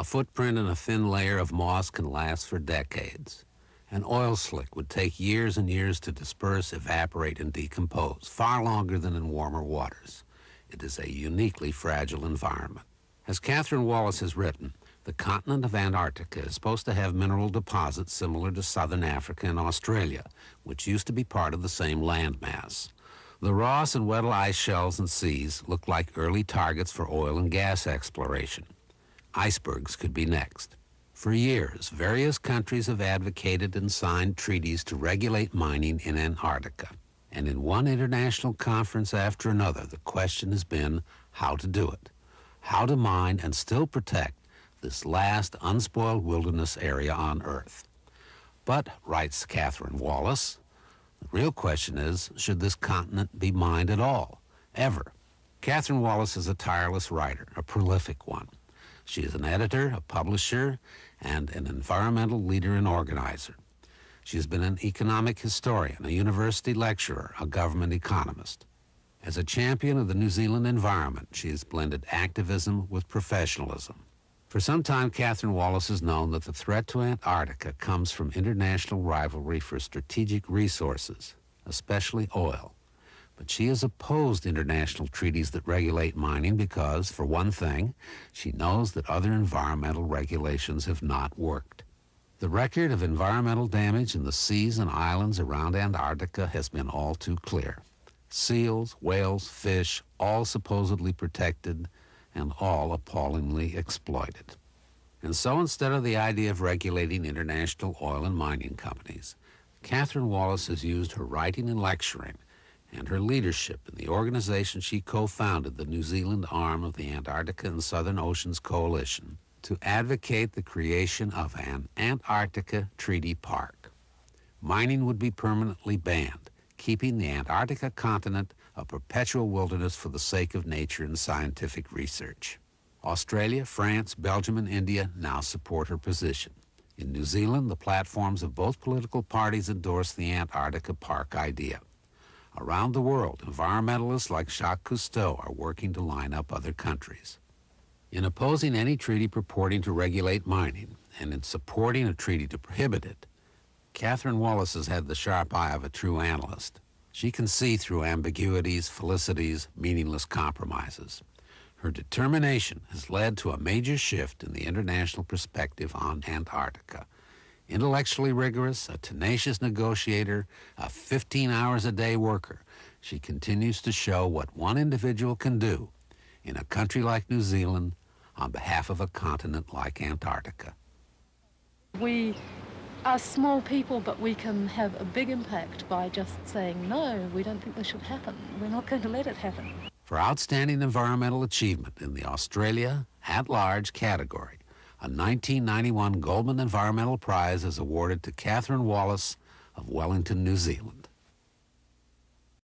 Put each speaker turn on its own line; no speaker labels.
A footprint in a thin layer of moss can last for decades. An oil slick would take years and years to disperse, evaporate, and decompose, far longer than in warmer waters. It is a uniquely fragile environment. As Catherine Wallace has written, the continent of Antarctica is supposed to have mineral deposits similar to southern Africa and Australia, which used to be part of the same landmass. The Ross and Weddell ice shelves and seas look like early targets for oil and gas exploration. Icebergs could be next. For years, various countries have advocated and signed treaties to regulate mining in Antarctica. And in one international conference after another, the question has been how to do it, how to mine and still protect this last unspoiled wilderness area on Earth. But, writes Catherine Wallace, the real question is, should this continent be mined at all, ever? Catherine Wallace is a tireless writer, a prolific one. She is an editor, a publisher, and an environmental leader and organizer. She has been an economic historian, a university lecturer, a government economist. As a champion of the New Zealand environment, she has blended activism with professionalism. For some time, Catherine Wallace has known that the threat to Antarctica comes from international rivalry for strategic resources, especially oil. But she has opposed international treaties that regulate mining because, for one thing, she knows that other environmental regulations have not worked. The record of environmental damage in the seas and islands around Antarctica has been all too clear. Seals, whales, fish, all supposedly protected and all appallingly exploited. And so instead of the idea of regulating international oil and mining companies, Catherine Wallace has used her writing and lecturing and her leadership in the organization she co-founded, the New Zealand arm of the Antarctica and Southern Oceans Coalition, to advocate the creation of an Antarctica Treaty Park. Mining would be permanently banned, keeping the Antarctica continent a perpetual wilderness for the sake of nature and scientific research. Australia, France, Belgium, and India now support her position. In New Zealand, the platforms of both political parties endorse the Antarctica Park idea. Around the world, environmentalists like Jacques Cousteau are working to line up other countries. In opposing any treaty purporting to regulate mining, and in supporting a treaty to prohibit it, Catherine Wallace has had the sharp eye of a true analyst. She can see through ambiguities, felicities, meaningless compromises. Her determination has led to a major shift in the international perspective on Antarctica. Intellectually rigorous, a tenacious negotiator, a 15-hours-a-day worker, she continues to show what one individual can do in a country like New Zealand on behalf of a continent like Antarctica.
We are small people, but we can have a big impact by just saying, no, we don't think this should happen. We're not going to let it happen.
For outstanding environmental achievement in the Australia at-large category, a 1991 Goldman Environmental Prize is awarded to Catherine Wallace of Wellington, New Zealand.